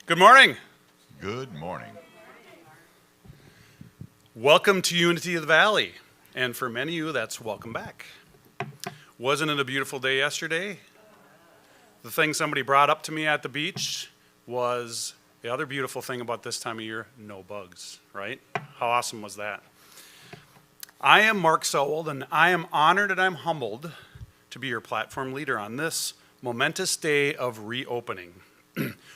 Good morning. Good morning. Welcome to Unity of the Valley. And for many of you, that's welcome back. Wasn't it a beautiful day yesterday? The thing somebody brought up to me at the beach was the other beautiful thing about this time of year, no bugs, right? How awesome was that? I am Mark Sowold, and I am honored and I'm humbled to be your platform leader on this momentous day of reopening.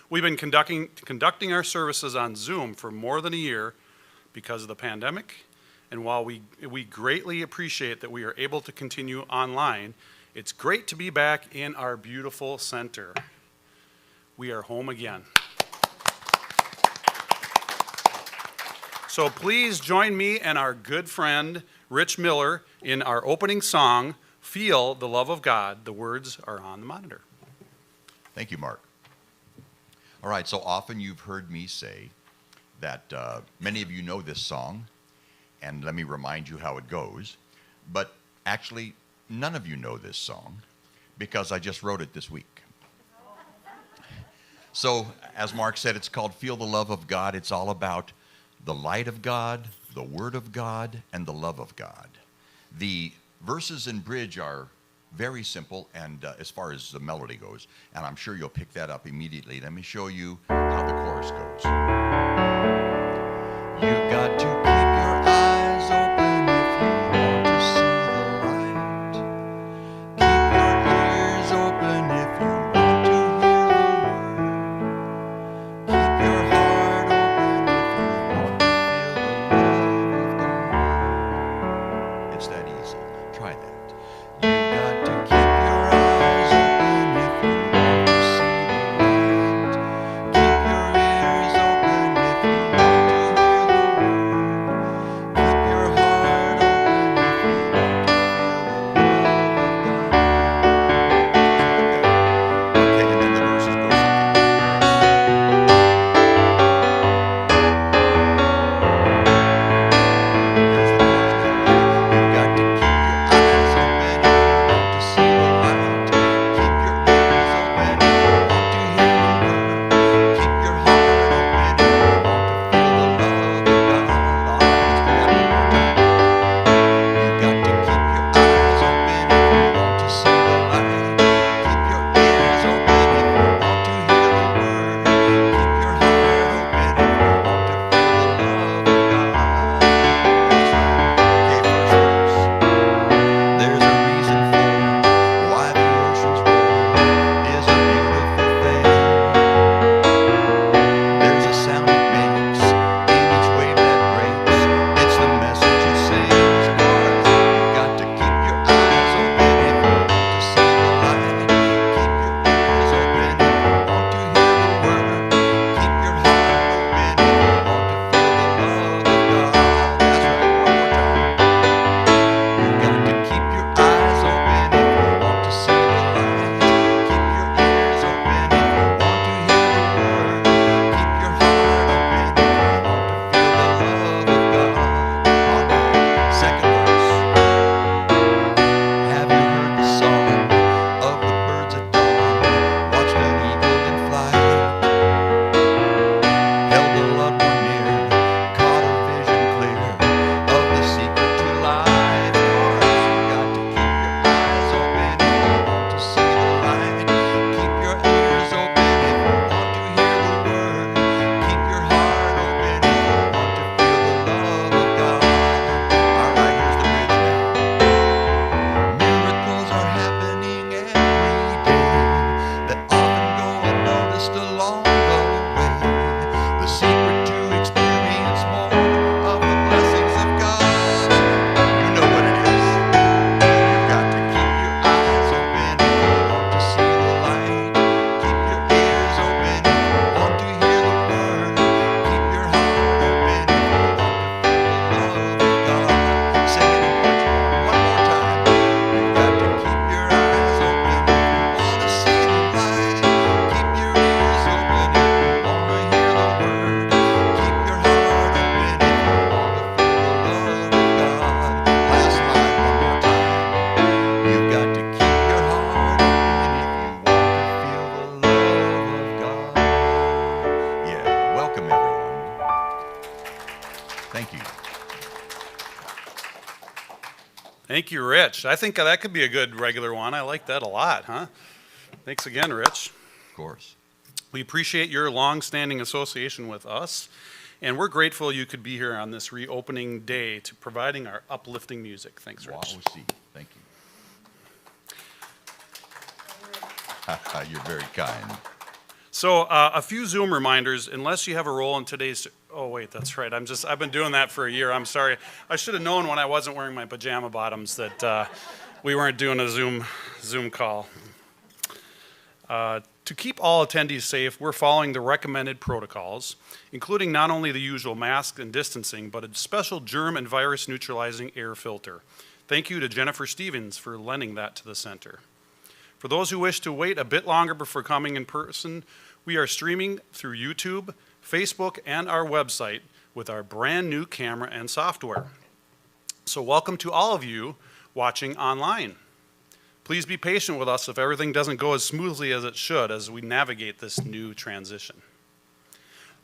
We've been conducting our services on Zoom for more than a year because of the pandemic. And while we greatly appreciate that we are able to continue online, it's great to be back in our beautiful center. We are home again. So please join me and our good friend, Rich Miller, in our opening song, Feel the Love of God. The words are on the monitor. Thank you, Mark. All right, so often you've heard me say that many of you know this song, and let me remind you how it goes. But actually, none of you know this song because I just wrote it this week. So, as Mark said, it's called Feel the Love of God. It's all about the light of God, the Word of God, and the love of God. The verses and bridge are very simple, and as far as the melody goes, and I'm sure you'll pick that up immediately. Let me show you how the chorus goes. You've got to keep your eyes open if you want to see the light. Keep your ears open if you want to hear the word. Keep your heart open if you want to feel the love of God. It's that easy. Try that. You've got to keep your eyes open if you want to see the light. Keep your ears open if you want to hear the word. Thank you, Rich. I think that could be a good regular one. I like that a lot, huh? Thanks again, Rich. Of course. We appreciate your long-standing association with us, and we're grateful you could be here on this reopening day to providing our uplifting music. Thanks, Rich. Wow, see. Thank you. You're very kind. So a few Zoom reminders, unless you have a role in today's, oh wait, that's right. I've been doing that for a year. I'm sorry. I should have known when I wasn't wearing my pajama bottoms that we weren't doing a Zoom call. To keep all attendees safe, we're following the recommended protocols, including not only the usual mask and distancing, but a special germ and virus neutralizing air filter. Thank you to Jennifer Stevens for lending that to the center. For those who wish to wait a bit longer before coming in person, we are streaming through YouTube, Facebook, and our website with our brand new camera and software. So welcome to all of you watching online. Please be patient with us if everything doesn't go as smoothly as it should as we navigate this new transition.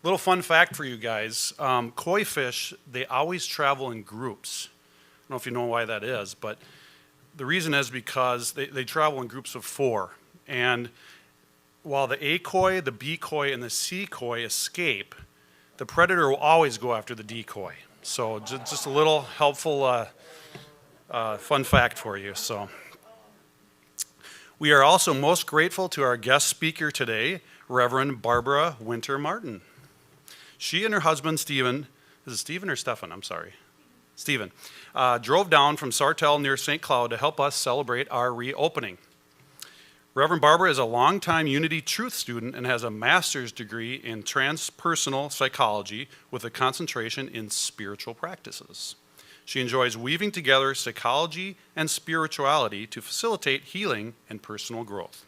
Little fun fact for you guys, koi fish, they always travel in groups. I don't know if you know why that is, but the reason is because they travel in groups of 4. And while the A koi, the B koi, and the C koi escape, the predator will always go after the decoy. So just a little helpful fun fact for you. So we are also most grateful to our guest speaker today, Reverend Barbara Winter Martin. She and her husband, Stephen, is it Stephen or Stefan? I'm sorry. Stephen, drove down from Sartell near St. Cloud to help us celebrate our reopening. Reverend Barbara is a longtime Unity Truth student and has a master's degree in transpersonal psychology with a concentration in spiritual practices. She enjoys weaving together psychology and spirituality to facilitate healing and personal growth.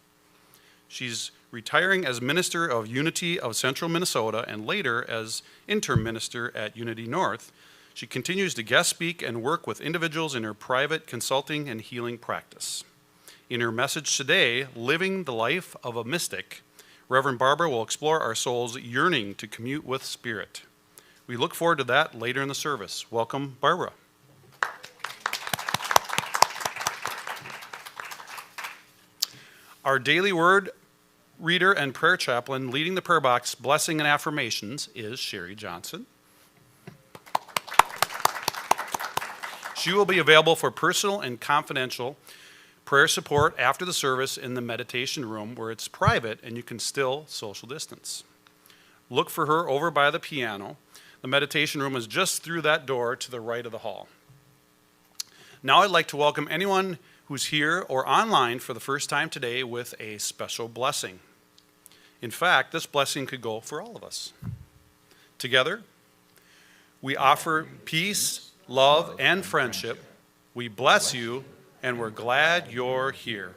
She's retiring as minister of Unity of Central Minnesota and later as interim minister at Unity North. She continues to guest speak and work with individuals in her private consulting and healing practice. In her message today, Living the Life of a Mystic, Reverend Barbara will explore our soul's yearning to commute with Spirit. We look forward to that later in the service. Welcome, Barbara. Our daily word reader and prayer chaplain leading the prayer box, blessing and affirmations, is Sherry Johnson. She will be available for personal and confidential prayer support after the service in the meditation room where it's private and you can still social distance. Look for her over by the piano. The meditation room is just through that door to the right of the hall. Now I'd like to welcome anyone who's here or online for the first time today with a special blessing. In fact, this blessing could go for all of us. Together, we offer peace, love, and friendship. We bless you, and we're glad you're here.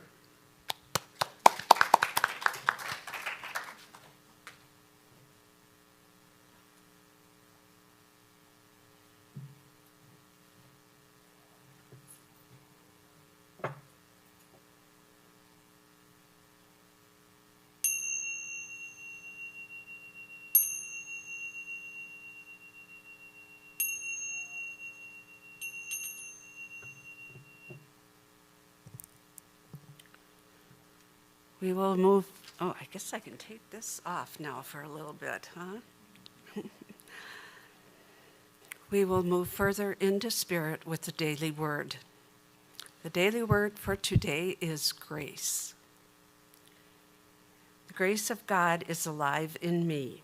We will move, oh, I guess I can take this off now for a little bit, huh? We will move further into spirit with the daily word. The daily word for today is grace. The grace of God is alive in me.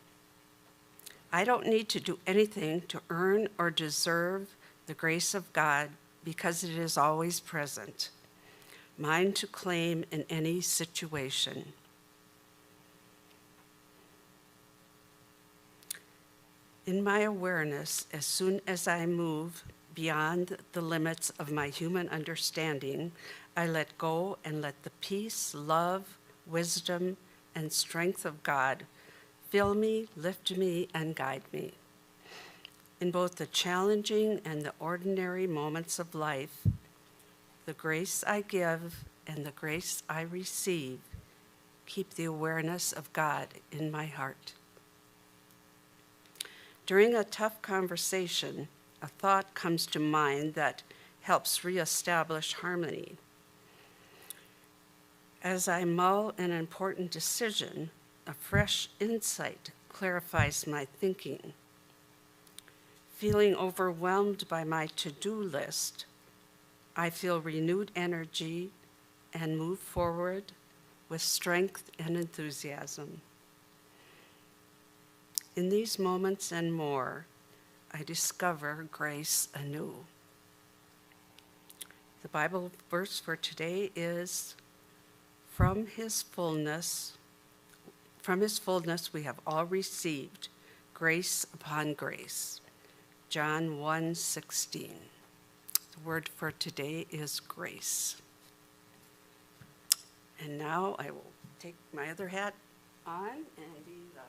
I don't need to do anything to earn or deserve the grace of God because it is always present. Mine to claim in any situation. In my awareness, as soon as I move beyond the limits of my human understanding, I let go and let the peace, love, wisdom, and strength of God fill me, lift me, and guide me. In both the challenging and the ordinary moments of life, the grace I give and the grace I receive keep the awareness of God in my heart. During a tough conversation, a thought comes to mind that helps reestablish harmony. As I mull an important decision, a fresh insight clarifies my thinking. Feeling overwhelmed by my to-do list, I feel renewed energy and move forward with strength and enthusiasm. In these moments and more, I discover grace anew. The Bible verse for today is, from his fullness we have all received grace upon grace. John 1:16. The word for today is grace. And now I will take my other hat on and be the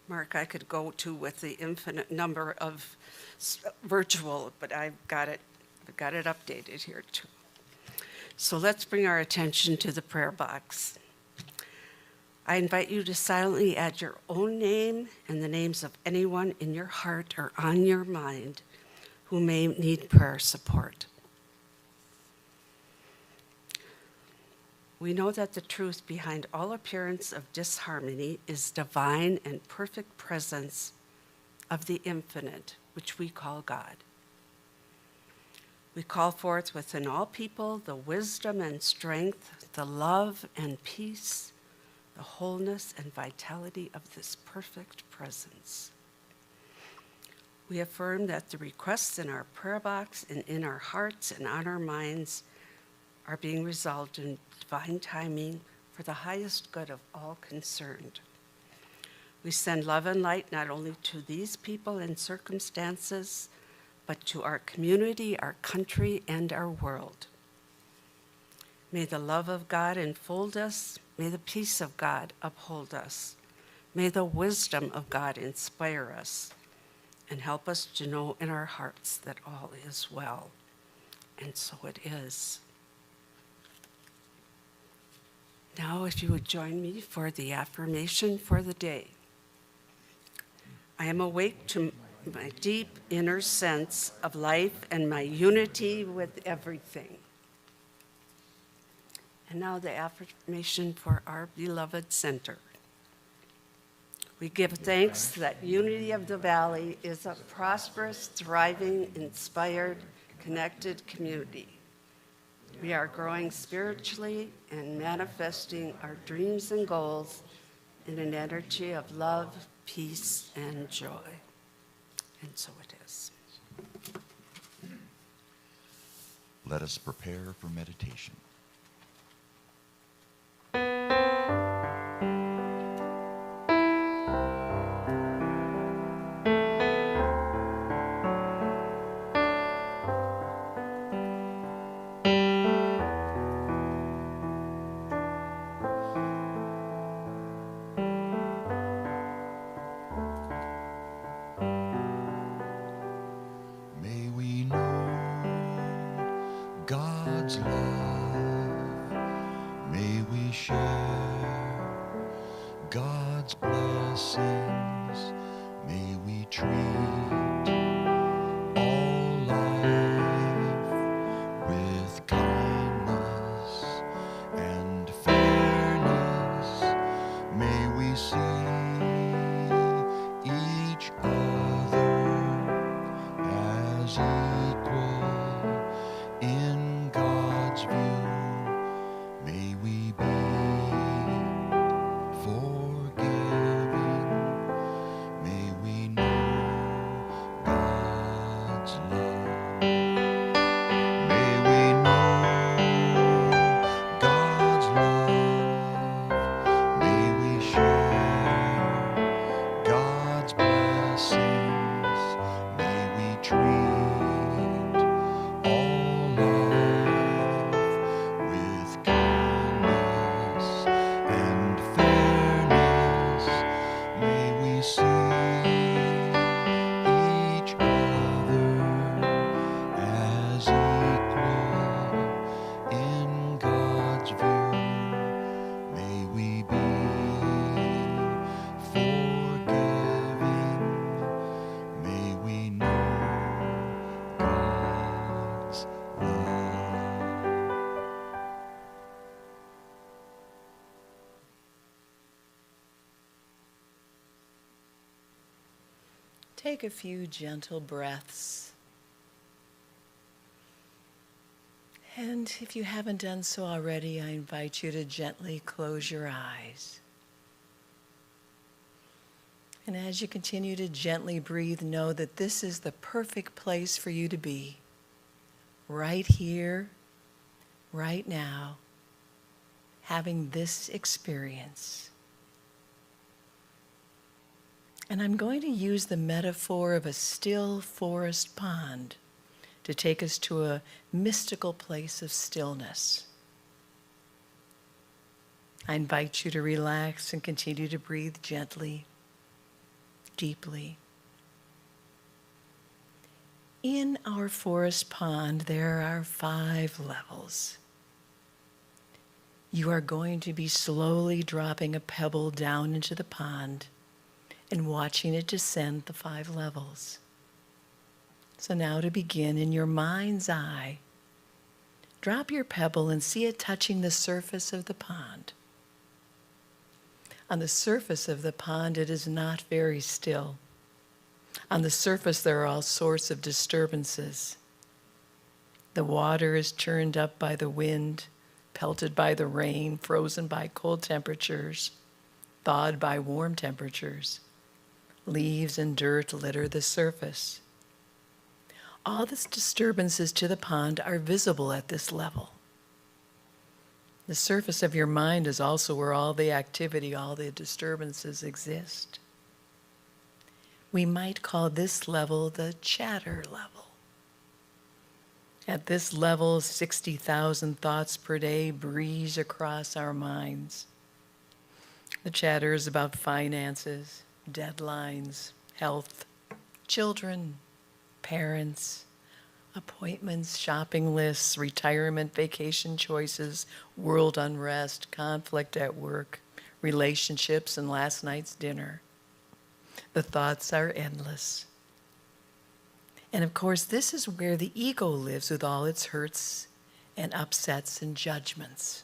Mark, I could go to with the infinite number of virtual, but I've got it updated here too. So let's bring our attention to the prayer box. I invite you to silently add your own name and the names of anyone in your heart or on your mind who may need prayer support. We know that the truth behind all appearance of disharmony is divine and perfect presence of the infinite, which we call God. We call forth within all people the wisdom and strength, the love and peace, the wholeness and vitality of this perfect presence. We affirm that the requests in our prayer box and in our hearts and on our minds are being resolved in divine timing for the highest good of all concerned. We send love and light not only to these people and circumstances, but to our community, our country, and our world. May the love of God enfold us. May the peace of God uphold us. May the wisdom of God inspire us and help us to know in our hearts that all is well. And so it is. Now, if you would join me for the affirmation for the day. I am awake to my deep inner sense of life and my unity with everything. And now the affirmation for our beloved center. We give thanks that Unity of the Valley is a prosperous, thriving, inspired, connected community. We are growing spiritually and manifesting our dreams and goals in an energy of love, peace, and joy. And so it is. Let us prepare for meditation. May we know God's love. May we share God's blessings. May we treat all life with kindness and fairness. May we see each other as equal in God's view. May we be forgiving. May we know blessings may we treat all love with kindness and fairness. May we see each other as equal in God's view. May we be forgiving. May we know God's love. Take a few gentle breaths. And if you haven't done so already, I invite you to gently close your eyes. And as you continue to gently breathe, know that this is the perfect place for you to be. Right here, right now, having this experience. And I'm going to use the metaphor of a still forest pond to take us to a mystical place of stillness. I invite you to relax and continue to breathe gently, deeply. In our forest pond, there are 5 levels. You are going to be slowly dropping a pebble down into the pond and watching it descend the 5 levels. So now to begin, in your mind's eye, drop your pebble and see it touching the surface of the pond. On the surface of the pond, it is not very still. On the surface, there are all sorts of disturbances. The water is churned up by the wind, pelted by the rain, frozen by cold temperatures, thawed by warm temperatures. Leaves and dirt litter the surface. All these disturbances to the pond are visible at this level. The surface of your mind is also where all the activity, all the disturbances exist. We might call this level the chatter level. At this level, 60,000 thoughts per day breeze across our minds. The chatter is about finances, deadlines, health, children, parents, appointments, shopping lists, retirement, vacation choices, world unrest, conflict at work, relationships, and last night's dinner. The thoughts are endless. And of course, this is where the ego lives with all its hurts and upsets and judgments.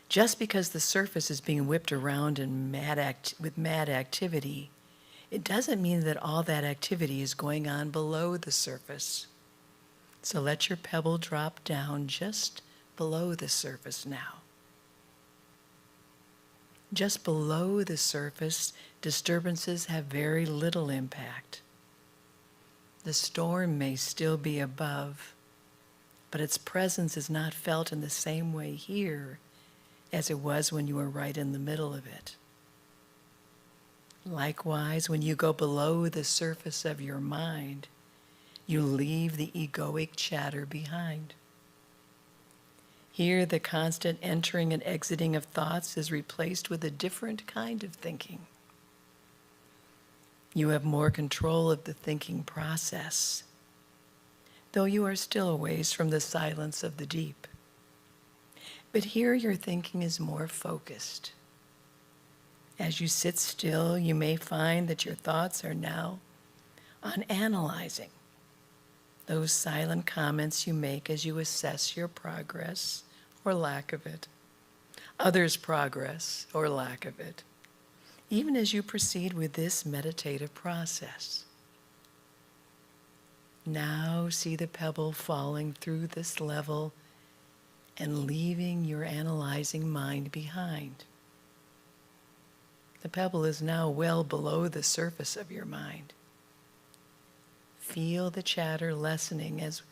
Just because the surface is being whipped around in with mad activity, it doesn't mean that all that activity is going on below the surface. So let your pebble drop down just below the surface now. Just below the surface, disturbances have very little impact. The storm may still be above, but its presence is not felt in the same way here as it was when you were right in the middle of it. Likewise, when you go below the surface of your mind, you leave the egoic chatter behind. Here, the constant entering and exiting of thoughts is replaced with a different kind of thinking. You have more control of the thinking process, though you are still a ways from the silence of the deep. But here your thinking is more focused. As you sit still, you may find that your thoughts are now on analyzing those silent comments you make as you assess your progress or lack of it, others' progress or lack of it, even as you proceed with this meditative process. Now see the pebble falling through this level and leaving your analyzing mind behind. The pebble is now well below the surface of your mind. Feel the chatter lessening as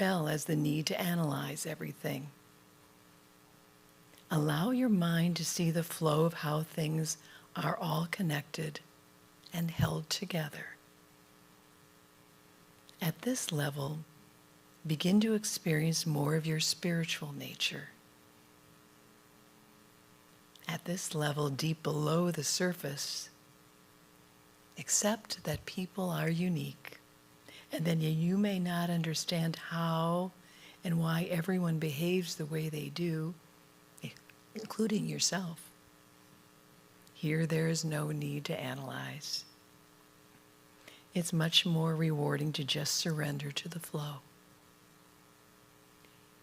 well as the need to analyze everything. Allow your mind to see the flow of how things are all connected and held together. At this level, begin to experience more of your spiritual nature. At this level, deep below the surface, accept that people are unique, and then you may not understand how and why everyone behaves the way they do, including yourself. Here there is no need to analyze. It's much more rewarding to just surrender to the flow.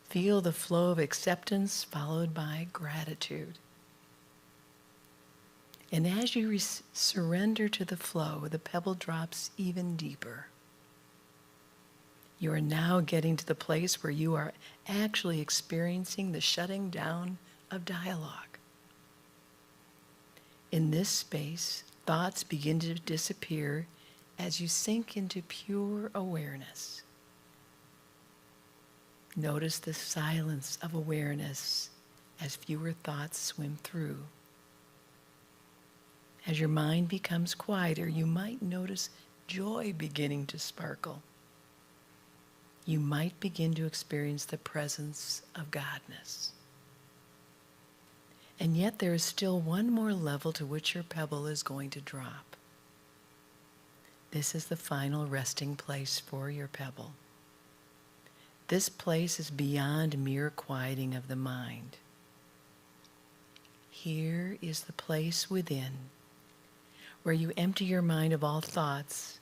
Feel the flow of acceptance followed by gratitude. And as you surrender to the flow, the pebble drops even deeper. You are now getting to the place where you are actually experiencing the shutting down of dialogue. In this space, thoughts begin to disappear as you sink into pure awareness. Notice the silence of awareness as fewer thoughts swim through. As your mind becomes quieter, you might notice joy beginning to sparkle. You might begin to experience the presence of Godness. And yet there is still one more level to which your pebble is going to drop. This is the final resting place for your pebble. This place is beyond mere quieting of the mind. Here is the place within where you empty your mind of all thoughts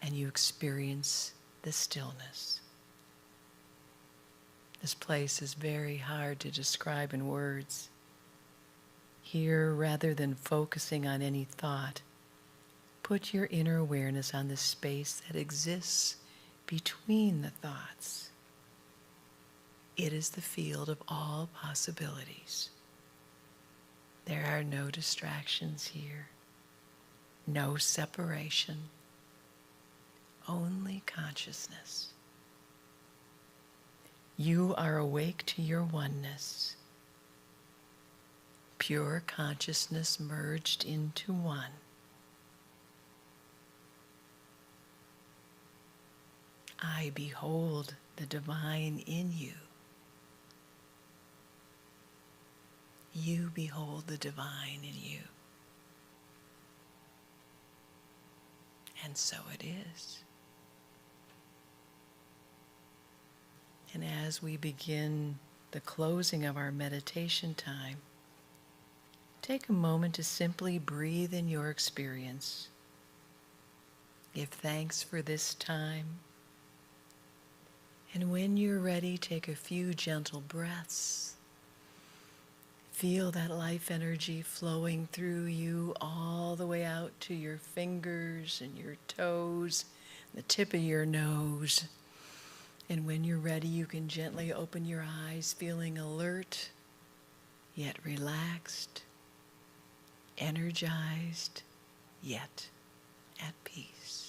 and you experience the stillness. This place is very hard to describe in words. Here, rather than focusing on any thought, put your inner awareness on the space that exists between the thoughts. It is the field of all possibilities. There are no distractions here. No separation, only consciousness. You are awake to your oneness, pure consciousness merged into one. I behold the divine in you. You behold the divine in you. And so it is. And as we begin the closing of our meditation time, take a moment to simply breathe in your experience. Give thanks for this time. And when you're ready, take a few gentle breaths. Feel that life energy flowing through you all the way out to your fingers and your toes, the tip of your nose. And when you're ready, you can gently open your eyes, feeling alert, yet relaxed, energized, yet at peace.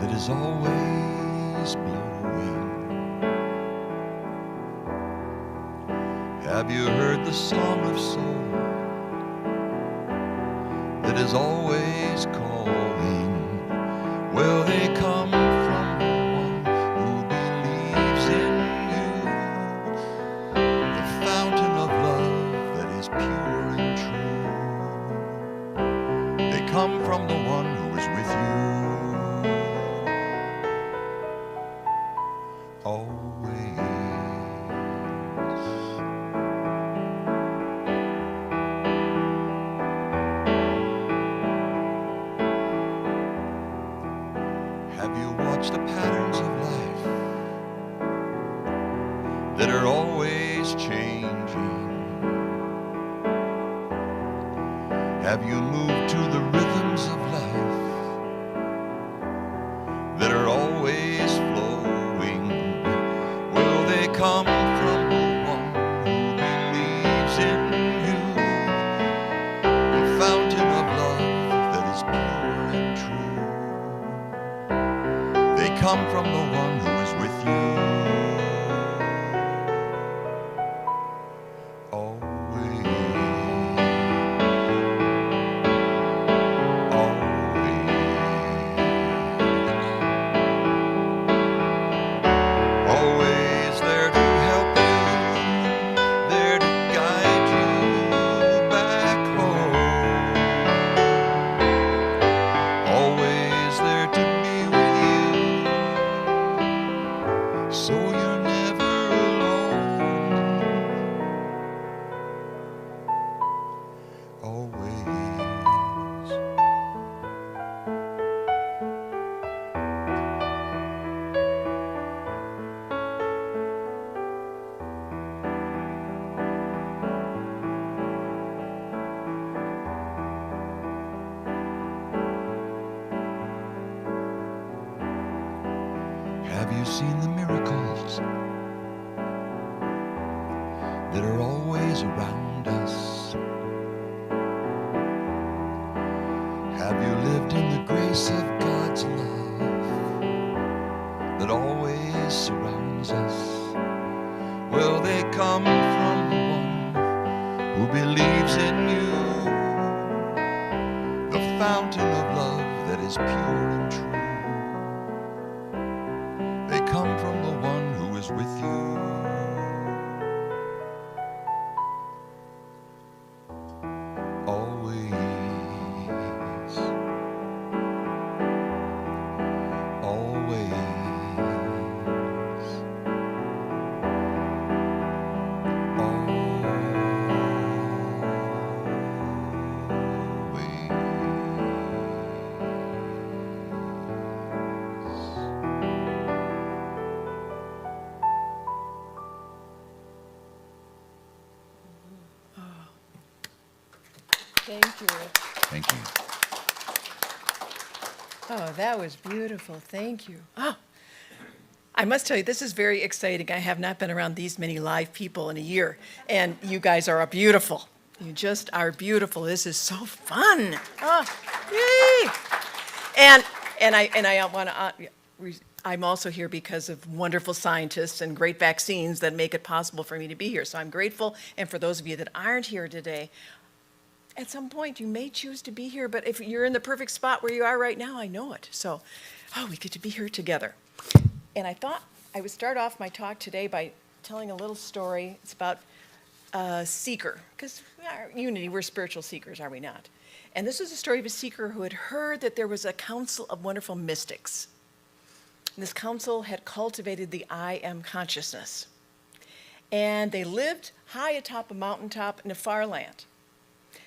Is always blowing. Have you heard the song of soul that is always calling? Well, they come from the one who believes in you, the fountain of love that is pure and true. They come from the one who is with you always. Have you watched the patterns of life that are always changing? Have you moved to the rhythms of life that are always flowing? Will they come from the one who believes in you, the fountain of love that is pure and true? They come from the one who is with you always. Always there to help you, there to guide you back home. Always there to be with you, so you're never alone. Always. Have you seen the miracles that are always around us? Have you lived in the grace of God's love that always surrounds us? Will they come from the one who believes in you, the fountain of love that is pure and true? They come from the one who is with you always. Always. Thank you. Thank you. Oh, that was beautiful. Thank you. Oh, I must tell you, this is very exciting. I have not been around these many live people in a year, and you guys are beautiful. You just are beautiful. This is so fun. Oh, yay! And I want to. I'm also here because of wonderful scientists and great vaccines that make it possible for me to be here. So I'm grateful. And for those of you that aren't here today, at some point you may choose to be here, but if you're in the perfect spot where you are right now, I know it. So, we get to be here together. And I thought I would start off my talk today by telling a little story. It's about a seeker, because Unity, we're spiritual seekers, are we not? And this is a story of a seeker who had heard that there was a council of wonderful mystics. And this council had cultivated the I am consciousness. And they lived high atop a mountaintop in a far land.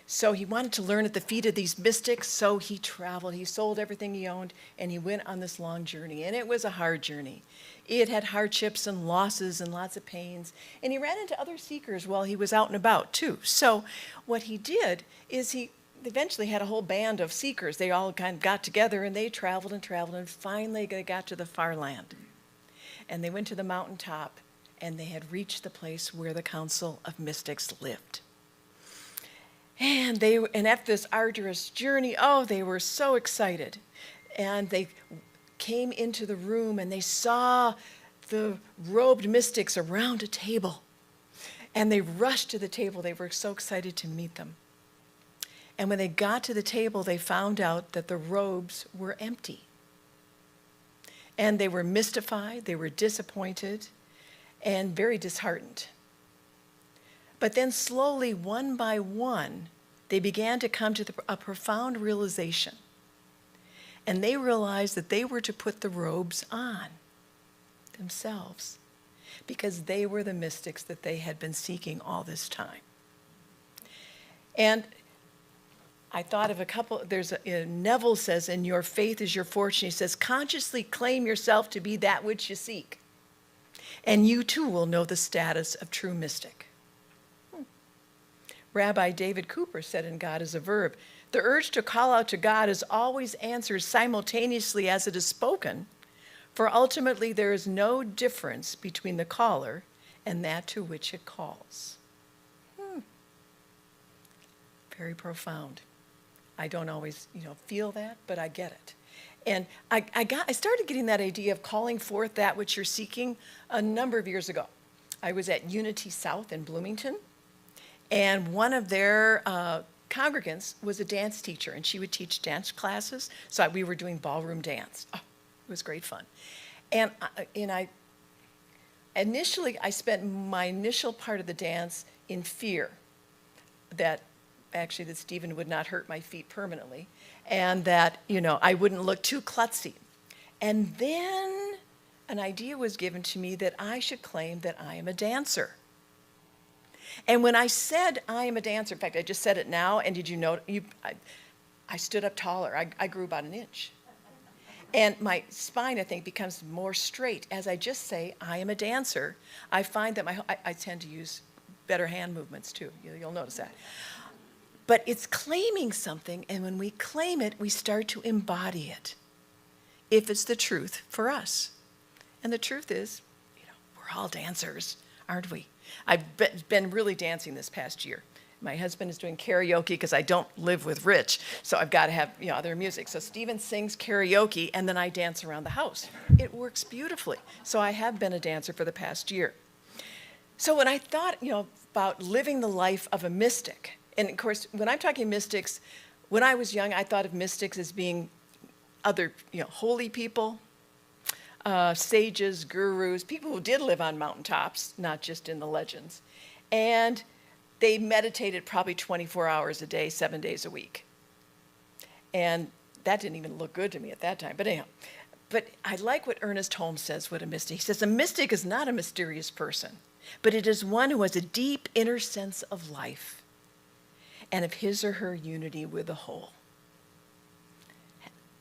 So he wanted to learn at the feet of these mystics, so he traveled. He sold everything he owned, and he went on this long journey. And it was a hard journey. It had hardships and losses and lots of pains. And he ran into other seekers while he was out and about, too. So what he did is he eventually had a whole band of seekers. They all kind of got together, and they traveled, and finally they got to the far land. And they went to the mountaintop, and they had reached the place where the Council of Mystics lived. And after this arduous journey, they were so excited. And they came into the room and they saw the robed mystics around a table. And they rushed to the table. They were so excited to meet them. And when they got to the table, they found out that the robes were empty. And they were mystified, they were disappointed, and very disheartened. But then slowly, one by one, they began to come to a profound realization. And they realized that they were to put the robes on themselves. because they were the mystics that they had been seeking all this time. And I thought of a couple, Neville says, in Your Faith is Your Fortune, he says, consciously claim yourself to be that which you seek, and you too will know the status of true mystic. Rabbi David Cooper said in God is a Verb, the urge to call out to God is always answered simultaneously as it is spoken, for ultimately there is no difference between the caller and that to which it calls. Very profound. I don't always, feel that, but I get it. And I started getting that idea of calling forth that which you're seeking a number of years ago. I was at Unity South in Bloomington, and one of their congregants was a dance teacher, and she would teach dance classes. So we were doing ballroom dance. Oh, it was great fun. And initially, I spent my initial part of the dance in fear that Stephen would not hurt my feet permanently, and that, I wouldn't look too klutzy. And then an idea was given to me that I should claim that I am a dancer. And when I said I am a dancer, in fact, I just said it now, and did you know, I stood up taller. I grew about an inch. And my spine, I think, becomes more straight. As I just say, I am a dancer, I find that I tend to use better hand movements, too. You'll notice that. But it's claiming something, and when we claim it, we start to embody it, if it's the truth for us. And the truth is, we're all dancers, aren't we? I've been really dancing this past year. My husband is doing karaoke because I don't live with Rich, so I've got to have other music. So Stephen sings karaoke, and then I dance around the house. It works beautifully. So I have been a dancer for the past year. So when I thought, about living the life of a mystic, and of course, when I'm talking mystics, when I was young, I thought of mystics as being other, holy people, sages, gurus, people who did live on mountaintops, not just in the legends. And they meditated probably 24 hours a day, 7 days a week. And that didn't even look good to me at that time. But anyhow, I like what Ernest Holmes says, what a mystic. He says, a mystic is not a mysterious person, but it is one who has a deep inner sense of life and of his or her unity with the whole.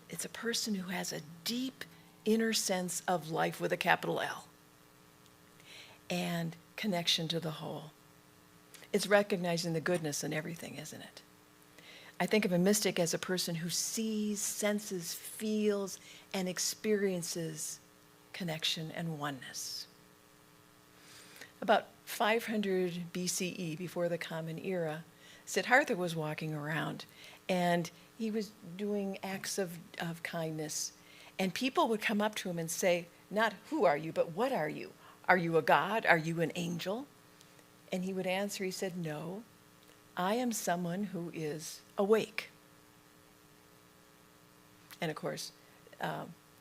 It's a person who has a deep inner sense of life with a capital L and connection to the whole. It's recognizing the goodness in everything, isn't it? I think of a mystic as a person who sees, senses, feels, and experiences connection and oneness. About 500 BCE, before the Common Era, Siddhartha was walking around, and he was doing acts of kindness. And people would come up to him and say, not who are you, but what are you? Are you a god? Are you an angel? And he would answer, he said, no, I am someone who is awake. And of course,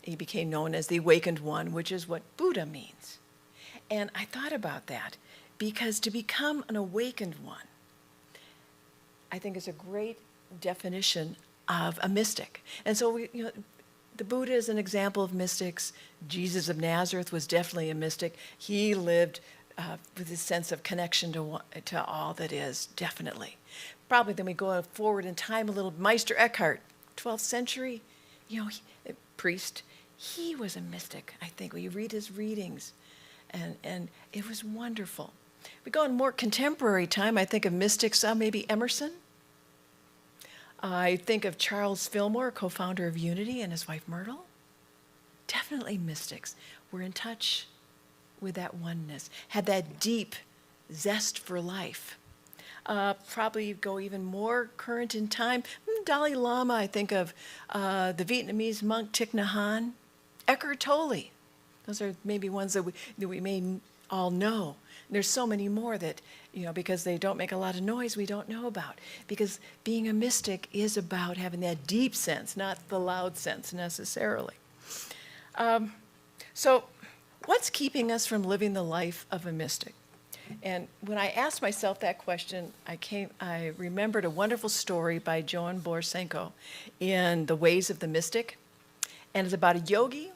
he became known as the awakened one, which is what Buddha means. And I thought about that, because to become an awakened one, I think is a great definition of a mystic. And so the Buddha is an example of mystics. Jesus of Nazareth was definitely a mystic. He lived with this sense of connection to all that is, definitely. Probably then we go forward in time a little. Meister Eckhart, 12th century, priest. He was a mystic, I think. When you read his readings, and it was wonderful. We go in more contemporary time, I think of mystics, maybe Emerson. I think of Charles Fillmore, co-founder of Unity, and his wife Myrtle. Definitely mystics. We're in touch with that oneness, had that deep zest for life. Probably go even more current in time. Dalai Lama, I think of the Vietnamese monk Thich Nhat Hanh, Eckhart Tolle. Those are maybe ones that we may all know. And there's so many more that, because they don't make a lot of noise, we don't know about. Because being a mystic is about having that deep sense, not the loud sense necessarily. So what's keeping us from living the life of a mystic? And when I asked myself that question, I remembered a wonderful story by Joan Borysenko in The Ways of the Mystic. And it's about a yogi,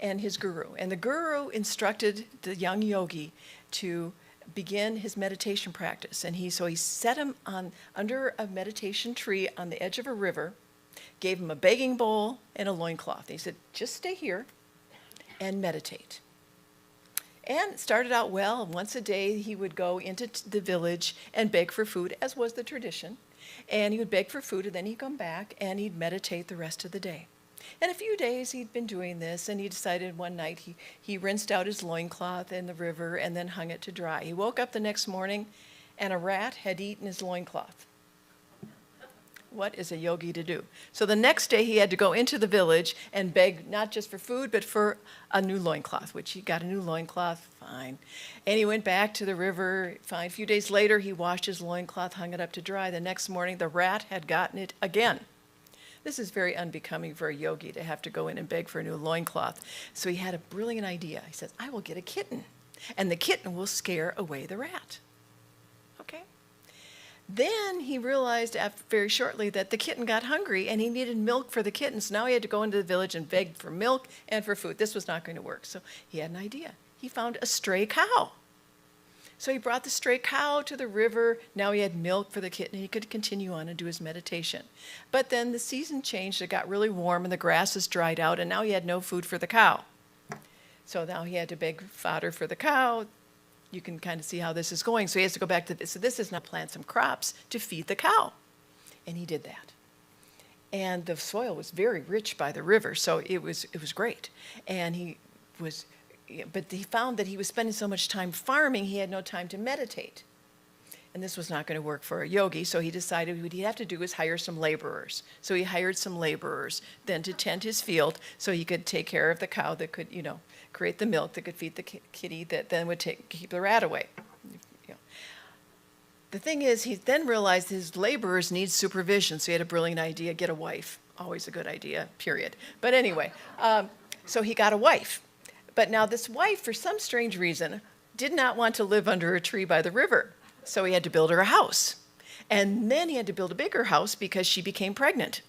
and his guru. And the guru instructed the young yogi to begin his meditation practice. And so he set him under a meditation tree on the edge of a river, gave him a begging bowl and a loincloth. He said, just stay here and meditate. And it started out well. Once a day, he would go into the village and beg for food, as was the tradition. And he would beg for food, and then he'd come back, and he'd meditate the rest of the day. In a few days, he'd been doing this, and he decided one night he rinsed out his loincloth in the river and then hung it to dry. He woke up the next morning, and a rat had eaten his loincloth. What is a yogi to do? So the next day he had to go into the village and beg not just for food, but for a new loincloth, which he got a new loincloth, fine. And he went back to the river, fine. A few days later, he washed his loincloth, hung it up to dry. The next morning, the rat had gotten it again. This is very unbecoming for a yogi to have to go in and beg for a new loincloth. So he had a brilliant idea. He says, I will get a kitten, and the kitten will scare away the rat. Okay? Then he realized very shortly that the kitten got hungry and he needed milk for the kitten. So now he had to go into the village and beg for milk and for food. This was not going to work. So he had an idea. He found a stray cow. So he brought the stray cow to the river. Now he had milk for the kitten, and he could continue on and do his meditation. But then the season changed. It got really warm and the grasses dried out, and now he had no food for the cow. So now he had to beg fodder for the cow. You can kind of see how this is going. So he has to go back to this. So this is now plant some crops to feed the cow. And he did that. And the soil was very rich by the river, so it was great. And but he found that he was spending so much time farming, he had no time to meditate. And this was not going to work for a yogi, so he decided what he'd have to do was hire some laborers. So he hired some laborers then to tend his field so he could take care of the cow that could, create the milk that could feed the kitty that then would keep the rat away. The thing is, he then realized his laborers need supervision, so he had a brilliant idea, get a wife. Always a good idea, period. But anyway, so he got a wife. But now this wife, for some strange reason, did not want to live under a tree by the river. So he had to build her a house. And then he had to build a bigger house because she became pregnant.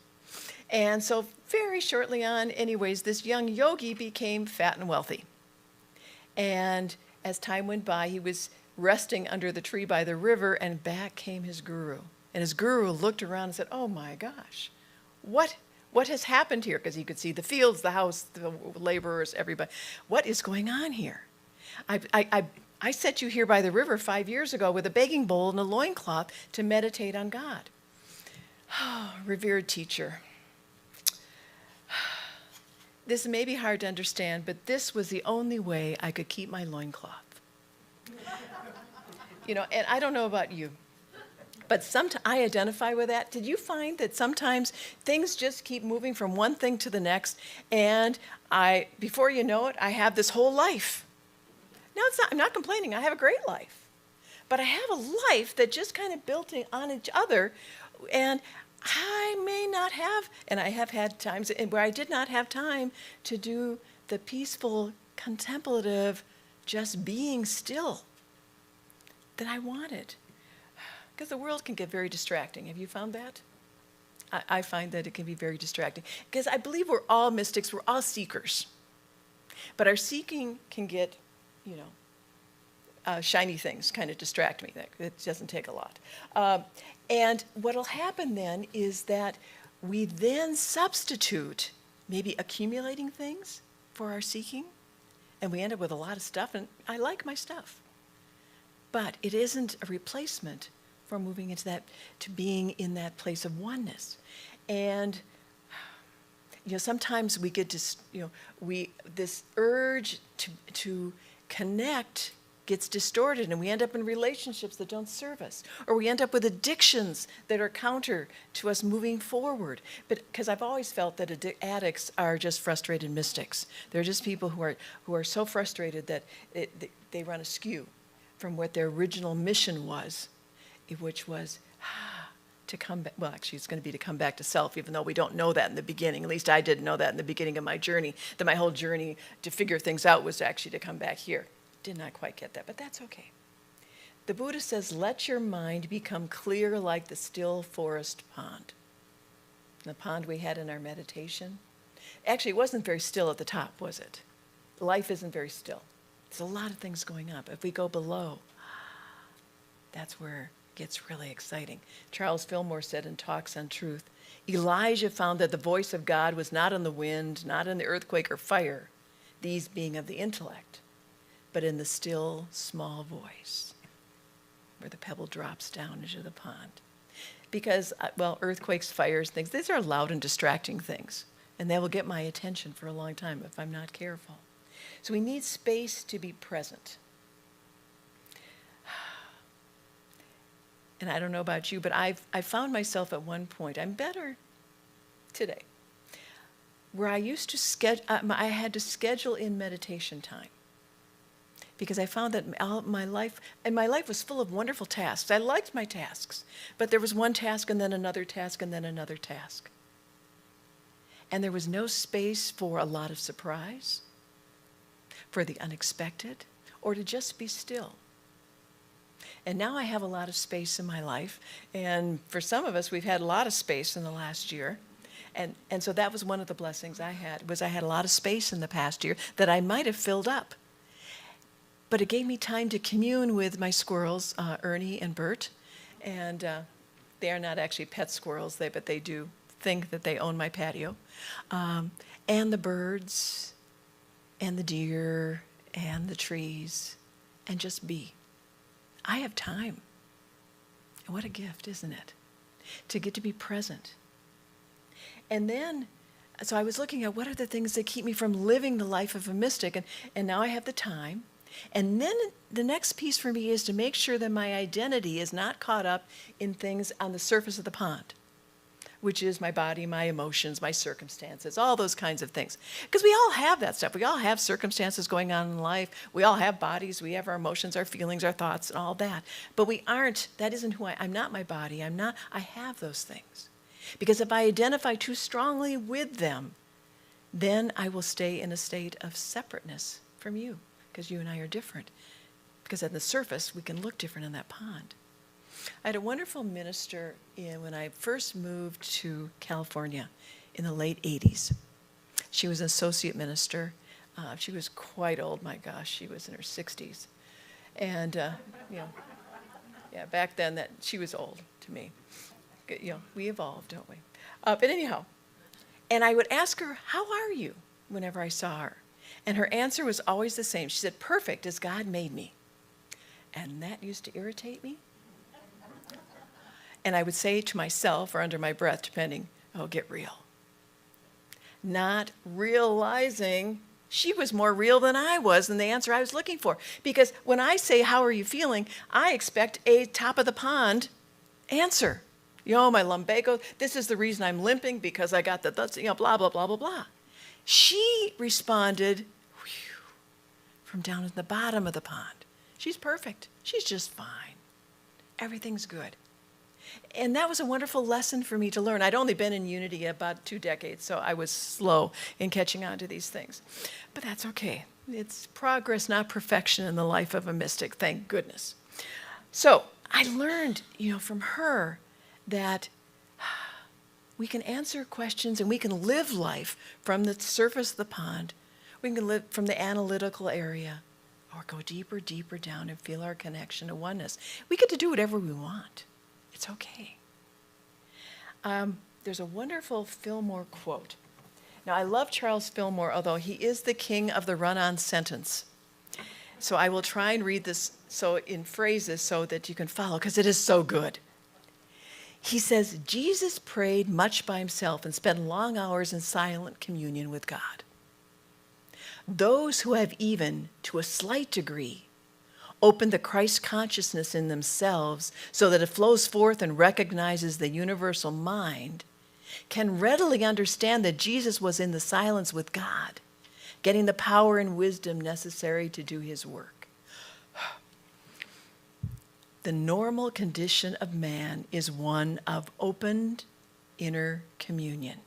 And so very shortly on, anyways, this young yogi became fat and wealthy. And as time went by, he was resting under the tree by the river, and back came his guru. And his guru looked around and said, oh my gosh, what has happened here? Because he could see the fields, the house, the laborers, everybody. What is going on here? I set you here by the river 5 years ago with a begging bowl and a loincloth to meditate on God. Oh, revered teacher. This may be hard to understand, but this was the only way I could keep my loincloth. And I don't know about you, but I identify with that. Did you find that sometimes things just keep moving from one thing to the next, and before you know it, I have this whole life. Now, I'm not complaining. I have a great life. But I have a life that just kind of built on each other, and I may not have, and I have had times where I did not have time to do the peaceful, contemplative, just being still that I wanted. Because the world can get very distracting. Have you found that? I find that it can be very distracting. Because I believe we're all mystics, we're all seekers. But our seeking can get, shiny things kind of distract me. It doesn't take a lot. And what will happen then is that we then substitute maybe accumulating things for our seeking, and we end up with a lot of stuff, and I like my stuff. But it isn't a replacement for moving into that, to being in that place of oneness. And sometimes we get this urge to connect gets distorted, and we end up in relationships that don't serve us, or we end up with addictions that are counter to us moving forward. But because I've always felt that addicts are just frustrated mystics. They're just people who are so frustrated that they run askew from what their original mission was, which was to come back. Well, actually, it's going to be to come back to self, even though we don't know that in the beginning. At least I didn't know that in the beginning of my journey, that my whole journey to figure things out was actually to come back here. Did not quite get that, but that's okay. The Buddha says, let your mind become clear like the still forest pond. The pond we had in our meditation. Actually, it wasn't very still at the top, was it? life isn't very still. There's a lot of things going on. But if we go below, that's where it gets really exciting. Charles Fillmore said in Talks on Truth, Elijah found that the voice of God was not in the wind, not in the earthquake or fire, these being of the intellect, but in the still, small voice, where the pebble drops down into the pond. Because, well, earthquakes, fires, things, these are loud and distracting things, and they will get my attention for a long time if I'm not careful. So we need space to be present. And I don't know about you, but I found myself at one point, I'm better today, where I used to I had to schedule in meditation time, because I found that my life was full of wonderful tasks. I liked my tasks, but there was one task and then another task and then another task. And there was no space for a lot of surprise, for the unexpected, or to just be still. And now I have a lot of space in my life, and for some of us, we've had a lot of space in the last year. And so that was one of the blessings I had, was I had a lot of space in the past year that I might have filled up. But it gave me time to commune with my squirrels, Ernie and Bert. And they are not actually pet squirrels, but they do think that they own my patio. And the birds, and the deer, and the trees, and just be. I have time. And what a gift, isn't it? To get to be present. And then, so I was looking at what are the things that keep me from living the life of a mystic, and now I have the time. And then the next piece for me is to make sure that my identity is not caught up in things on the surface of the pond, which is my body, my emotions, my circumstances, all those kinds of things. Because we all have that stuff. We all have circumstances going on in life. We all have bodies. We have our emotions, our feelings, our thoughts, and all that. But that isn't who I'm not my body. I have those things. Because if I identify too strongly with them, then I will stay in a state of separateness from you, because you and I are different. Because at the surface, we can look different in that pond. I had a wonderful minister when I first moved to California in the late 80s. She was an associate minister. She was quite old, my gosh. She was in her 60s. And, back then she was old to me. We evolved, don't we? But anyhow, and I would ask her, how are you, whenever I saw her? And her answer was always the same. She said, perfect as God made me. And that used to irritate me. And I would say to myself, or under my breath, depending, oh, get real. Not realizing she was more real than I was in the answer I was looking for. Because when I say, how are you feeling, I expect a top of the pond answer. My lumbago, this is the reason I'm limping, because I got blah, blah, blah, blah, blah. She responded from down at the bottom of the pond. She's perfect. She's just fine. Everything's good. And that was a wonderful lesson for me to learn. I'd only been in Unity about 2 decades, so I was slow in catching on to these things. But that's okay. It's progress, not perfection, in the life of a mystic, thank goodness. So I learned, from her that we can answer questions and we can live life from the surface of the pond. We can live from the analytical area, or go deeper, deeper down and feel our connection to oneness. We get to do whatever we want. It's okay. There's a wonderful Fillmore quote. Now, I love Charles Fillmore, although he is the king of the run-on sentence. So I will try and read this in phrases so that you can follow, because it is so good. He says, Jesus prayed much by himself and spent long hours in silent communion with God. Those who have even, to a slight degree, opened the Christ consciousness in themselves so that it flows forth and recognizes the universal mind, can readily understand that Jesus was in the silence with God, getting the power and wisdom necessary to do his work. The normal condition of man is one of opened inner communion.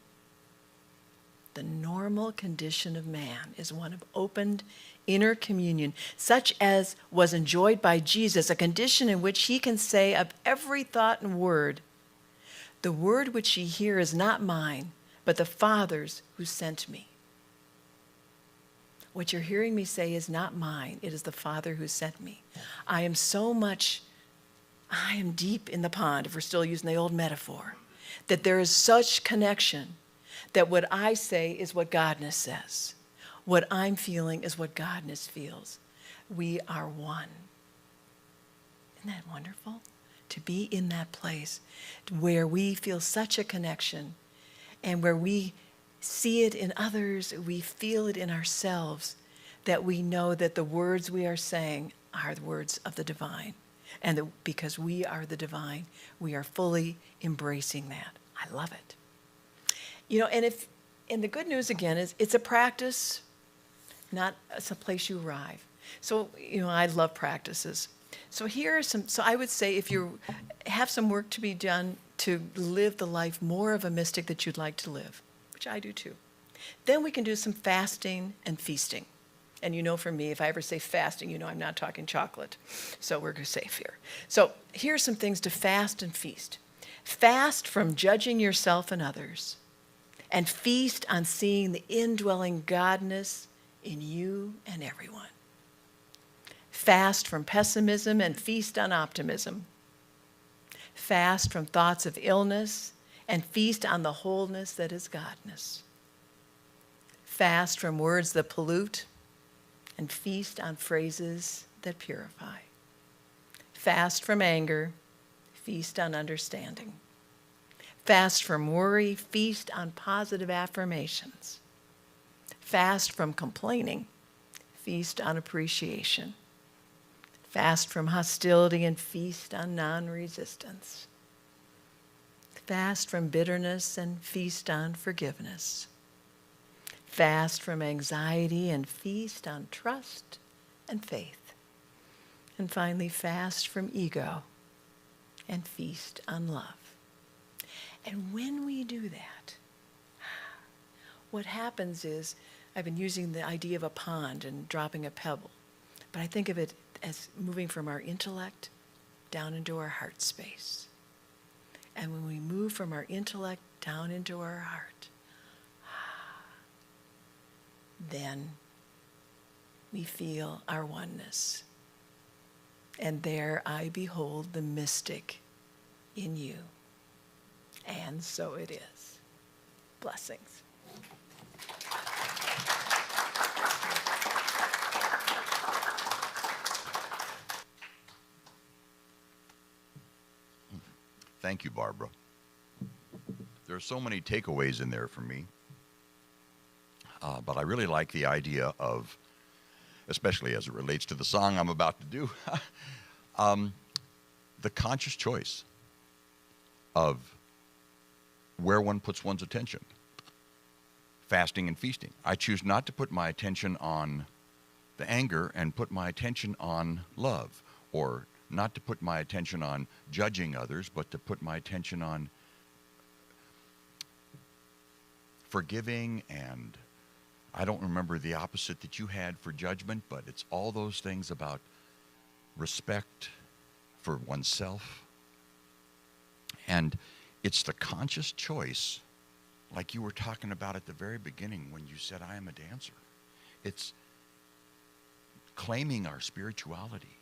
The normal condition of man is one of opened inner communion, such as was enjoyed by Jesus, a condition in which he can say of every thought and word, the word which ye hear is not mine, but the Father's who sent me. What you're hearing me say is not mine. It is the Father who sent me. I am deep in the pond, if we're still using the old metaphor, that there is such connection that what I say is what Godness says. What I'm feeling is what Godness feels. We are one. Isn't that wonderful? To be in that place where we feel such a connection and where we see it in others, we feel it in ourselves, that we know that the words we are saying are the words of the divine. And that because we are the divine, we are fully embracing that. I love it. And the good news again is it's a practice, not a place you arrive. So, I love practices. So here are so I would say if you have some work to be done to live the life more of a mystic that you'd like to live, which I do too, then we can do some fasting and feasting. And for me, if I ever say fasting, I'm not talking chocolate. So we're safe here. So here's some things to fast and feast. Fast from judging yourself and others, and feast on seeing the indwelling Godness in you and everyone. Fast from pessimism and feast on optimism. Fast from thoughts of illness and feast on the wholeness that is Godness. Fast from words that pollute and feast on phrases that purify. Fast from anger, feast on understanding. Fast from worry, feast on positive affirmations. Fast from complaining, feast on appreciation. Fast from hostility and feast on non-resistance. Fast from bitterness and feast on forgiveness. Fast from anxiety and feast on trust and faith. And finally, fast from ego and feast on love. And when we do that, what happens is, I've been using the idea of a pond and dropping a pebble, but I think of it as moving from our intellect down into our heart space. And when we move from our intellect down into our heart, then we feel our oneness. And there I behold the mystic in you. And so it is. Blessings. Thank you, Barbara. There are so many takeaways in there for me. But I really like the idea of, especially as it relates to the song I'm about to do, the conscious choice of where one puts one's attention. Fasting and feasting. I choose not to put my attention on the anger and put my attention on love, or not to put my attention on judging others, but to put my attention on forgiving. And I don't remember the opposite that you had for judgment, but it's all those things about respect for oneself. And it's the conscious choice, like you were talking about at the very beginning when you said, I am a dancer. It's claiming our spirituality.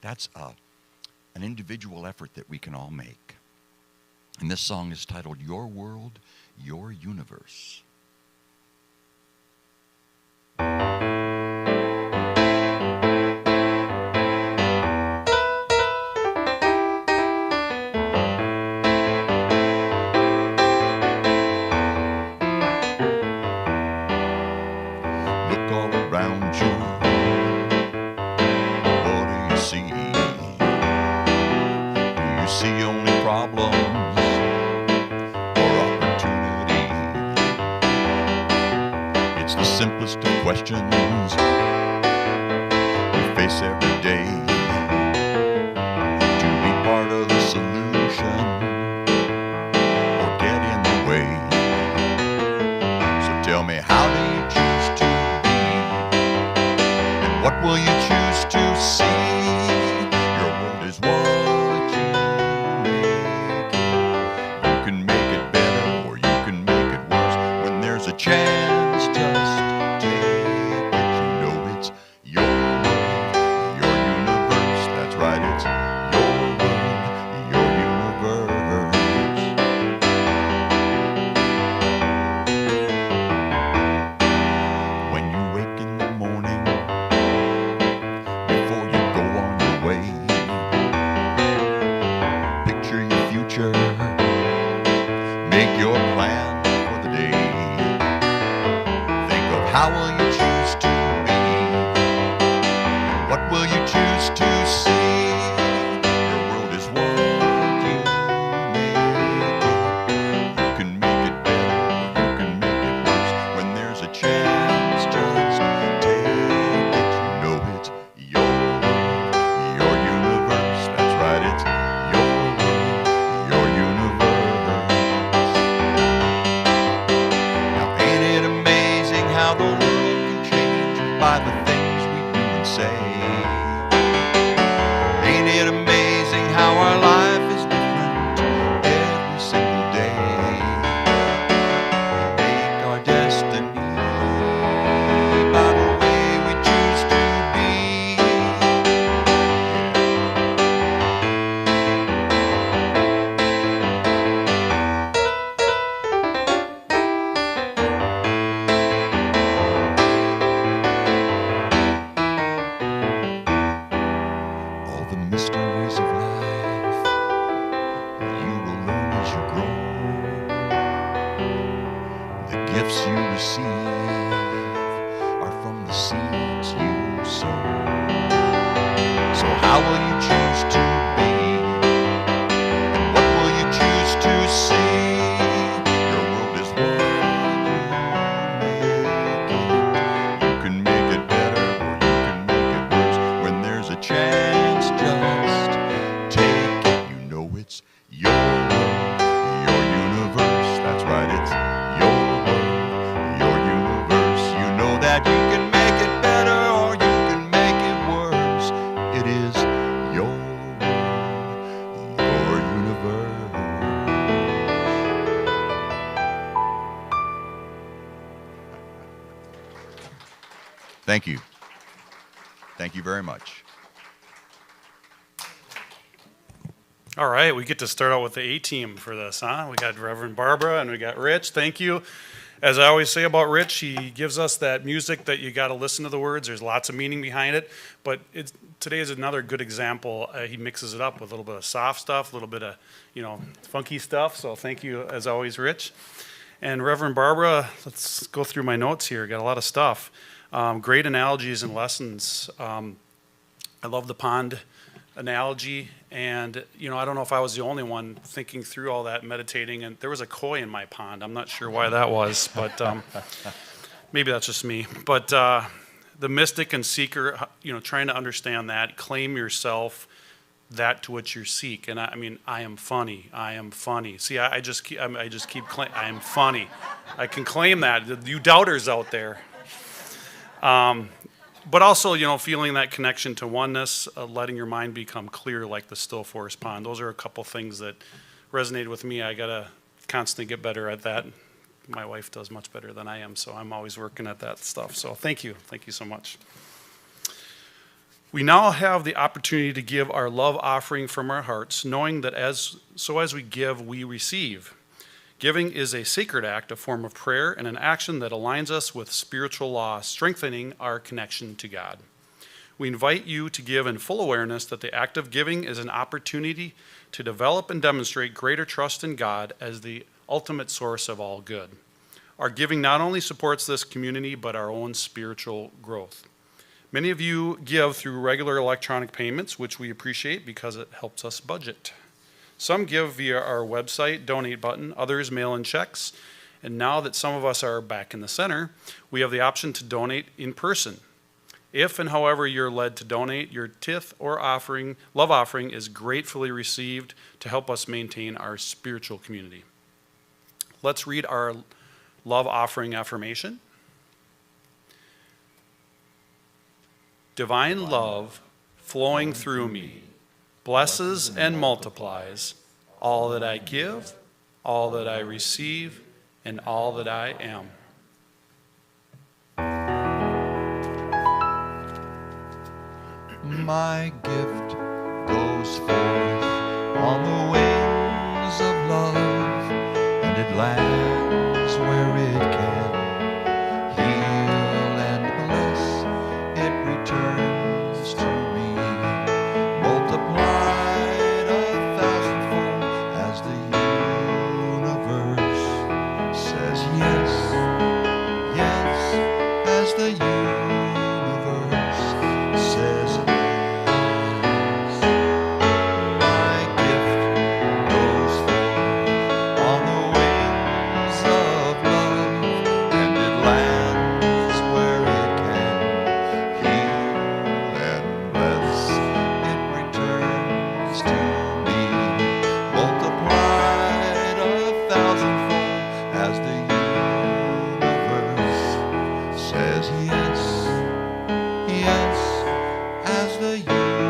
That's an individual effort that we can all make. And this song is titled, Your World, Your Universe. Look all around you. What do you see? Do you see only problems or opportunity? It's the simplest of questions we face every day. To be part of the solution or get in the way. So tell me, how do you choose to be? And what will you choose to see? Your world is what you make it. You can make it better or you can make it worse. When there's a chance, just take mysteries of life you will learn as you grow. The gifts you receive are from the seeds you sow. So how will you choose to be? And what will you choose to see? Your world is one you make it. You can make it better or you can make it worse. When there's a chance, just take it. You know it's your world, your universe. That's right, it's your world, your universe. You know that you can make it better or you can make it worse. It is your world, your universe. Thank you. Thank you very much. All right, we get to start out with the A-team for this, huh? We got Reverend Barbara and we got Rich. Thank you. As I always say about Rich, he gives us that music that you got to listen to the words. There's lots of meaning behind it, but today is another good example. He mixes it up with a little bit of soft stuff, a little bit of, funky stuff. So thank you, as always, Rich. And Reverend Barbara, let's go through my notes here. Got a lot of stuff. Great analogies and lessons. I love the pond analogy, and I don't know if I was the only one thinking through all that, meditating, and there was a koi in my pond. I'm not sure why that was, but maybe that's just me. But the mystic and seeker, trying to understand that, claim yourself, that to which you seek. And I am funny. I am funny. See, I just keep claiming I am funny. I can claim that. You doubters out there. But also, feeling that connection to oneness, letting your mind become clear like the still forest pond. Those are a couple things that resonated with me. I got to constantly get better at that. My wife does much better than I am, so I'm always working at that stuff. So thank you. Thank you so much. We now have the opportunity to give our love offering from our hearts, knowing that as we give, we receive. Giving is a sacred act, a form of prayer, and an action that aligns us with spiritual law, strengthening our connection to God. We invite you to give in full awareness that the act of giving is an opportunity to develop and demonstrate greater trust in God as the ultimate source of all good. Our giving not only supports this community, but our own spiritual growth. Many of you give through regular electronic payments, which we appreciate because it helps us budget. Some give via our website donate button, others mail in checks, and now that some of us are back in the center, we have the option to donate in person. If and however you're led to donate, your tithe or love offering is gratefully received to help us maintain our spiritual community. Let's read our love offering affirmation. Divine love flowing through me blesses and multiplies all that I give, all that I receive, and all that I am. My gift goes forth on the wings of love, and it lands where it can. Heal and bless, it returns to me, multiplied 1,000-fold as the universe says yes, yes, as the universe says yes. My gift goes forth on the wings of love, and it lands where it can. Heal and bless, it returns to me, multiplied 1,000-fold as the universe says yes, yes, as the universe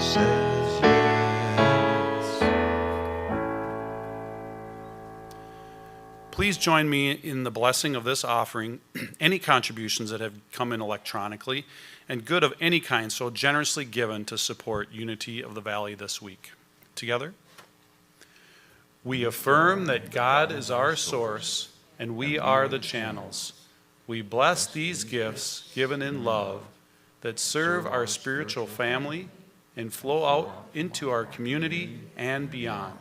says yes. Please join me in the blessing of this offering, any contributions that have come in electronically, and good of any kind so generously given to support Unity of the Valley this week. Together, we affirm that God is our source and we are the channels. We bless these gifts given in love that serve our spiritual family and flow out into our community and beyond.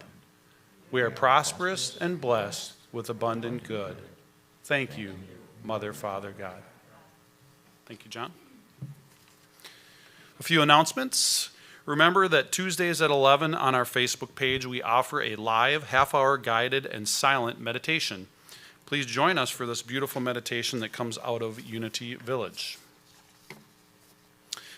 We are prosperous and blessed with abundant good. Thank you, Mother, Father, God. Thank you, John. A few announcements. Remember that Tuesdays at 11 on our Facebook page, we offer a live half-hour guided and silent meditation. Please join us for this beautiful meditation that comes out of Unity Village.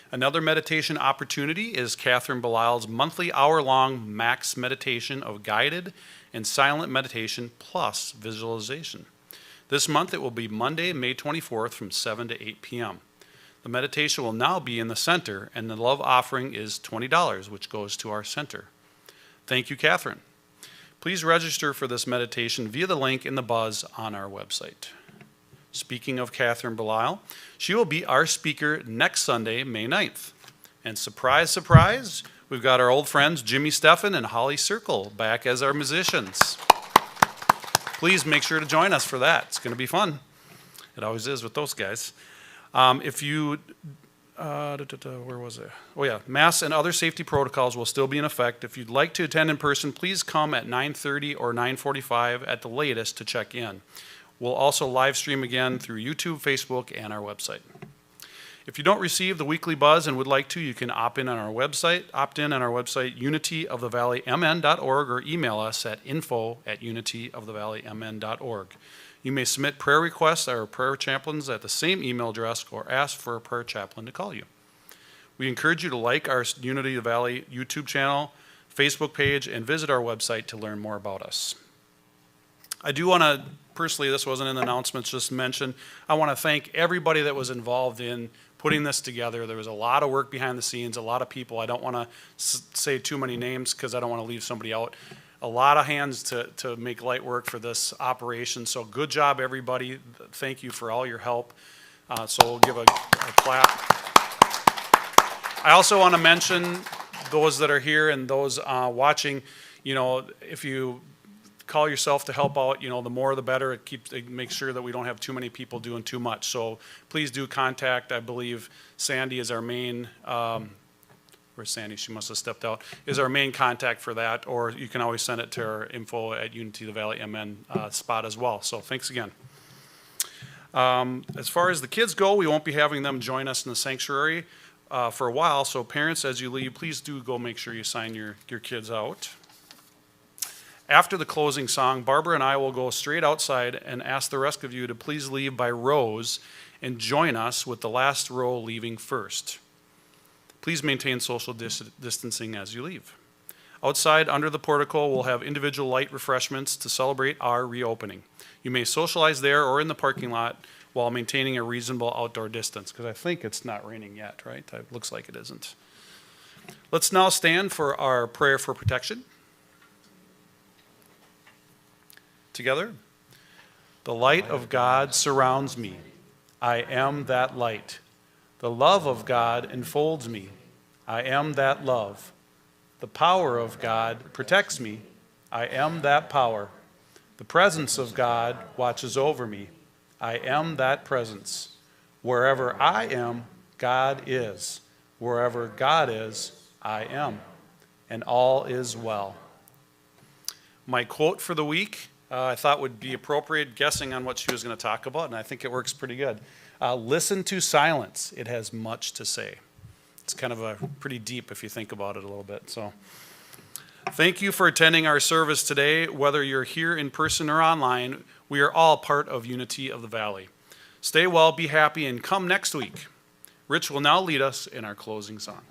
Another meditation opportunity is Catherine Belisle's monthly hour-long max meditation of guided and silent meditation plus visualization. This month it will be Monday, May 24th from 7 to 8 p.m. The meditation will now be in the center, and the love offering is $20, which goes to our center. Thank you, Catherine. Please register for this meditation via the link in the buzz on our website. Speaking of Catherine Belisle, she will be our speaker next Sunday, May 9th. And surprise, surprise, we've got our old friends Jimmy Steffen and Holly Circle back as our musicians. Please make sure to join us for that. It's going to be fun. It always is with those guys. If you, where was it? Oh yeah, masks and other safety protocols will still be in effect. If you'd like to attend in person, please come at 9:30 or 9:45 at the latest to check in. We'll also live stream again through YouTube, Facebook, and our website. If you don't receive the weekly buzz and would like to, you can opt in on our website, unityofthevalleymn.org, or email us at info@unityofthevalleymn.org. You may submit prayer requests to our prayer chaplains at the same email address or ask for a prayer chaplain to call you. We encourage you to like our Unity of the Valley YouTube channel, Facebook page, and visit our website to learn more about us. I do want to, personally, this wasn't in the announcements, just mention, I want to thank everybody that was involved in putting this together. There was a lot of work behind the scenes, a lot of people. I don't want to say too many names because I don't want to leave somebody out. A lot of hands to make light work for this operation. So good job, everybody. Thank you for all your help. So we'll give a clap. I also want to mention those that are here and those watching, if you call yourself to help out, the more the better. It makes sure that we don't have too many people doing too much. So please do contact, I believe Sandy is our main, where's Sandy? She must have stepped out. Is our main contact for that, or you can always send it to our info@unityofthevalley.mn spot as well. So thanks again. As far as the kids go, we won't be having them join us in the sanctuary for a while. So parents, as you leave, please do go make sure you sign your kids out. After the closing song, Barbara and I will go straight outside and ask the rest of you to please leave by rows and join us with the last row leaving first. Please maintain social distancing as you leave. Outside, under the portico, we'll have individual light refreshments to celebrate our reopening. You may socialize there or in the parking lot while maintaining a reasonable outdoor distance, because I think it's not raining yet, right? It looks like it isn't. Let's now stand for our prayer for protection. Together. The light of God surrounds me. I am that light. The love of God enfolds me. I am that love. The power of God protects me. I am that power. The presence of God watches over me. I am that presence. Wherever I am, God is. Wherever God is, I am. And all is well. My quote for the week, I thought would be appropriate, guessing on what she was going to talk about, and I think it works pretty good. Listen to silence. It has much to say. It's kind of pretty deep if you think about it a little bit. So, thank you for attending our service today. Whether you're here in person or online, we are all part of Unity of the Valley. Stay well, be happy, and come next week. Rich will now lead us in our closing song.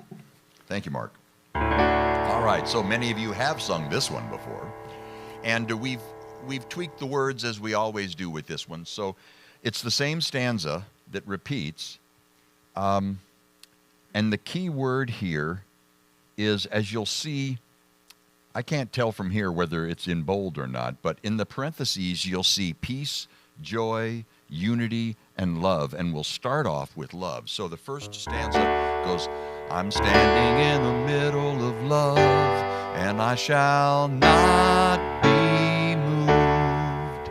Thank you, Mark. All right, so many of you have sung this one before, and we've tweaked the words as we always do with this one. So it's the same stanza that repeats, and the key word here is, as you'll see, I can't tell from here whether it's in bold or not, but in the parentheses you'll see peace, joy, unity, and love, and we'll start off with love. So the first stanza goes, I'm standing in the middle of love, and I shall not be moved.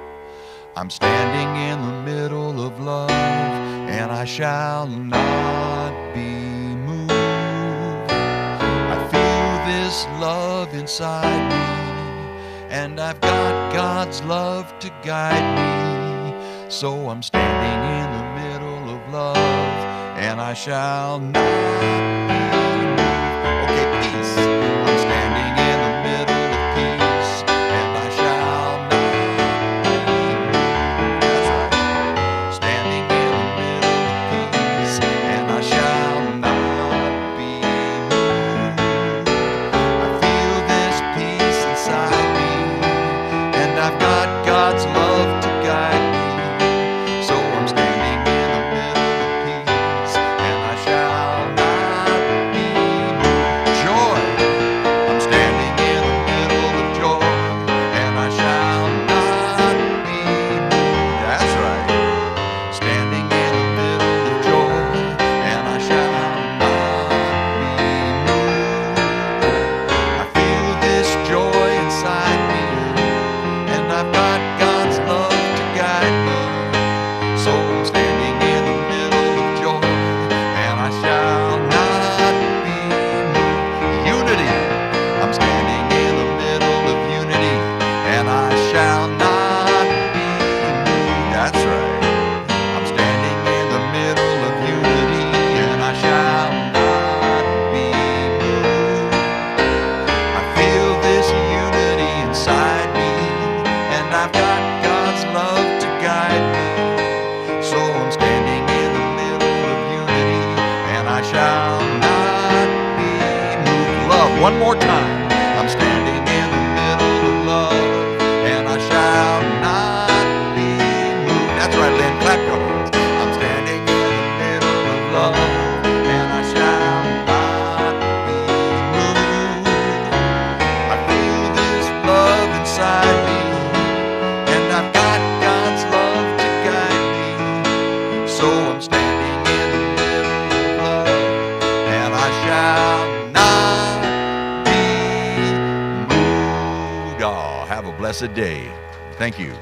I'm standing in the middle of love, and I shall not be this love inside me, and I've got God's love to guide me. So I'm standing in the middle of love, and I shall not be moved. Okay, peace. I'm standing in the middle of peace, and I shall not be moved. That's right. Standing in the middle of peace, and I shall not be moved. I feel this peace inside me, and I've got God's love to guide me. So I'm standing in the middle of peace, and I shall not be moved. Joy. I'm standing in the middle of joy, and I shall not be moved. That's right. Standing in the middle of joy, and I shall not be moved. I feel this joy inside me, and I've got God's love to guide me. So I'm standing in the middle of joy, and I shall not be moved. Unity. I'm standing in the middle of unity, and I shall not be moved. That's right. I'm standing in the middle of unity, and I shall not be moved. I feel this unity inside me, and I've got God's love to guide me. So I'm standing in the middle of unity, and I shall not be moved. Love, one more time. I'm standing in the middle of love, and I shall not be moved. That's right, Lynn, clap your hands. I'm standing in the middle of love, and I shall not be moved. I feel this love inside me, and I've got God's love to guide me. So I'm standing in the middle of love, and I shall not be moved. Oh, have a blessed day. Thank you.